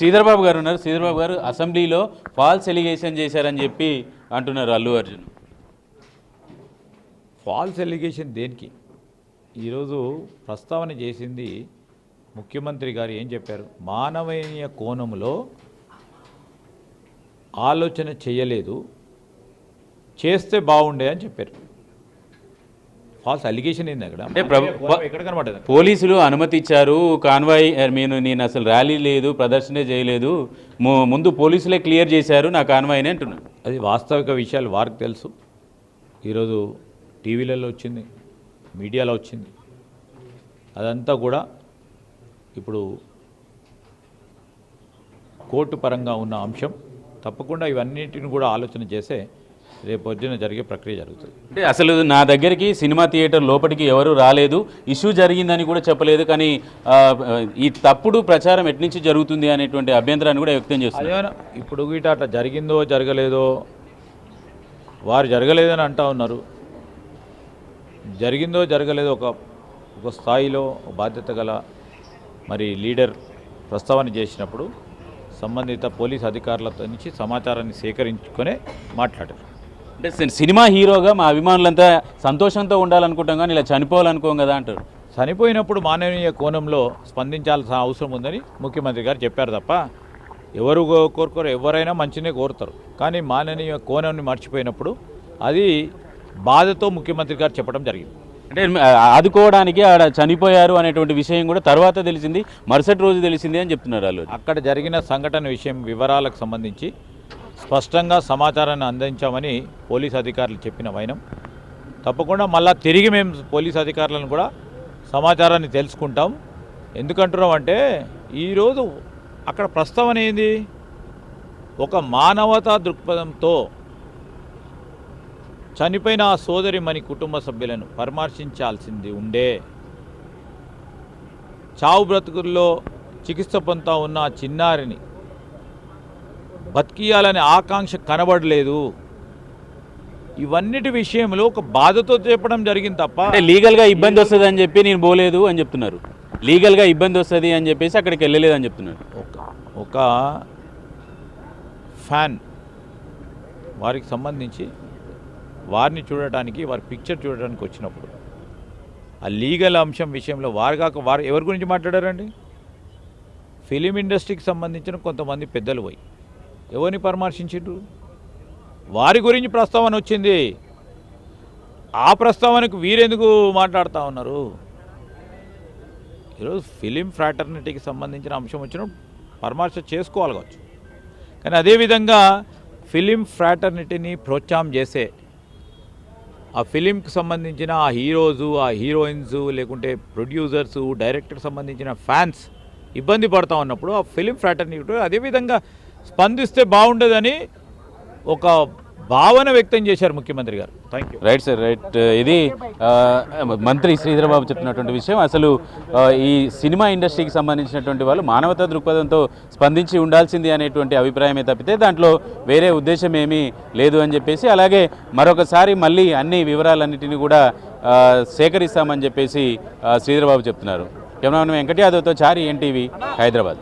శ్రీధర్ బాబు గారు ఉన్నారు. శ్రీధర్ బాబు గారు అసెంబ్లీలో ఫాల్స్ ఎలిగేషన్ చేశారని చెప్పి అంటున్నారు అల్లు అర్జున్. ఫాల్స్ ఎలిగేషన్ దేనికి? ఈరోజు ప్రస్తావన చేసింది ముఖ్యమంత్రి గారు ఏం చెప్పారు? మానవీయ కోణంలో ఆలోచన చేయలేదు, చేస్తే బాగుండే అని చెప్పారు. ఫాల్స్ అలిగేషన్ ఏంది అక్కడ? ఎక్కడ కనబడ్డది? పోలీసులు అనుమతి ఇచ్చారు, కాన్వాయ్ నేను అసలు ర్యాలీ లేదు, ప్రదర్శనే చేయలేదు, ముందు పోలీసులే క్లియర్ చేశారు నా కాన్వాయ్ని అంటున్నాను. అది వాస్తవిక విషయాలు వారికి తెలుసు. ఈరోజు టీవీలలో వచ్చింది, మీడియాలో వచ్చింది, అదంతా కూడా ఇప్పుడు కోర్టు పరంగా ఉన్న అంశం. తప్పకుండా ఇవన్నిటిని కూడా ఆలోచన చేసే రేపు పొద్దున జరిగే ప్రక్రియ జరుగుతుంది. అంటే అసలు నా దగ్గరికి సినిమా థియేటర్ లోపలికి ఎవరు రాలేదు, ఇష్యూ జరిగిందని కూడా చెప్పలేదు, కానీ ఈ తప్పుడు ప్రచారం ఎట్నుంచి జరుగుతుంది అనేటువంటి అభ్యంతరాన్ని కూడా వ్యక్తం చేస్తుంది. అదేనా ఇప్పుడు వీట అట్లా జరిగిందో జరగలేదో వారు జరగలేదని అంటా ఉన్నారు. జరిగిందో జరగలేదో ఒక స్థాయిలో బాధ్యత గల మరి లీడర్ ప్రస్తావన చేసినప్పుడు సంబంధిత పోలీస్ అధికారులతో నుంచి సమాచారాన్ని సేకరించుకొనే మాట్లాడారు. అంటే సినిమా హీరోగా మా అభిమానులంతా సంతోషంతో ఉండాలనుకుంటాం కానీ ఇలా చనిపోవాలనుకోం కదా అంటారు. చనిపోయినప్పుడు మానవీయ కోణంలో స్పందించాల్సిన అవసరం ఉందని ముఖ్యమంత్రి గారు చెప్పారు తప్ప ఎవరు కోరుకోరు, ఎవరైనా మంచినే కోరుతారు. కానీ మానవీయ కోణాన్ని మర్చిపోయినప్పుడు అది బాధతో ముఖ్యమంత్రి గారు చెప్పడం జరిగింది. అంటే ఆదుకోవడానికి ఆడ చనిపోయారు అనేటువంటి విషయం కూడా తర్వాత తెలిసింది, మరుసటి రోజు తెలిసింది అని చెప్తున్నారు వాళ్ళు. అక్కడ జరిగిన సంఘటన విషయం వివరాలకు సంబంధించి స్పష్టంగా సమాచారాన్ని అందించామని పోలీస్ అధికారులు చెప్పిన వైనం. తప్పకుండా మళ్ళా తిరిగి మేము పోలీస్ అధికారులను కూడా సమాచారాన్ని తెలుసుకుంటాం. ఎందుకంటున్నాం అంటే ఈరోజు అక్కడ ప్రస్తావన ఏంది? ఒక మానవతా దృక్పథంతో చనిపోయిన ఆ సోదరిమణి కుటుంబ సభ్యులను పరామర్శించాల్సింది ఉండే, చావు బ్రతుకుల్లో చికిత్స పొందుతా ఉన్న చిన్నారిని బతికియాలనే ఆకాంక్ష కనబడలేదు. ఇవన్నిటి విషయంలో ఒక బాధతో చెప్పడం జరిగింది తప్ప లీగల్గా ఇబ్బంది వస్తుంది అని చెప్పి నేను పోలేదు అని చెప్తున్నారు. లీగల్గా ఇబ్బంది వస్తుంది అని చెప్పేసి అక్కడికి వెళ్ళలేదు అని చెప్తున్నారు. ఒక ఫ్యాన్ వారికి సంబంధించి వారిని చూడటానికి, వారి పిక్చర్ చూడడానికి వచ్చినప్పుడు ఆ లీగల్ అంశం విషయంలో వారు ఎవరి గురించి మాట్లాడారండి? ఫిలిం ఇండస్ట్రీకి సంబంధించిన కొంతమంది పెద్దలు పోయి ఎవరిని పరామర్శించారు? వారి గురించి ప్రస్తావన వచ్చింది. ఆ ప్రస్తావనకు వీరెందుకు మాట్లాడుతూ ఉన్నారు? ఈరోజు ఫిలిం ఫ్రాటర్నిటీకి సంబంధించిన అంశం వచ్చినప్పుడు పరామర్శ చేసుకోవాలి కావచ్చు. కానీ అదేవిధంగా ఫిలిం ఫ్రాటర్నిటీని ప్రోత్సాహం చేసే ఆ ఫిలింకి సంబంధించిన ఆ హీరోసు, ఆ హీరోయిన్స్, లేకుంటే ప్రొడ్యూసర్సు, డైరెక్టర్కి సంబంధించిన ఫ్యాన్స్ ఇబ్బంది పడుతూ ఉన్నప్పుడు ఆ ఫిలిం ఫ్రాటర్నిటీ అదేవిధంగా స్పందిస్తే బాగుండదని ఒక భావన వ్యక్తం చేశారు ముఖ్యమంత్రి గారు. Thank you. Right sir, right. ఇది మంత్రి శ్రీధర్ బాబు చెప్పినటువంటి విషయం. అసలు ఈ సినిమా ఇండస్ట్రీకి సంబంధించినటువంటి వాళ్ళు మానవతా దృక్పథంతో స్పందించి ఉండాల్సింది అనేటువంటి అభిప్రాయమే తప్పితే దాంట్లో వేరే ఉద్దేశం ఏమీ లేదు అని చెప్పేసి, అలాగే మరొకసారి మళ్ళీ అన్ని వివరాలన్నింటినీ కూడా సేకరిస్తామని చెప్పేసి శ్రీధర్ బాబు చెప్తున్నారు. కెమెరామెన్ వెంకట్ యాదవ్తో చారి, ఎన్టీవీ, హైదరాబాద్.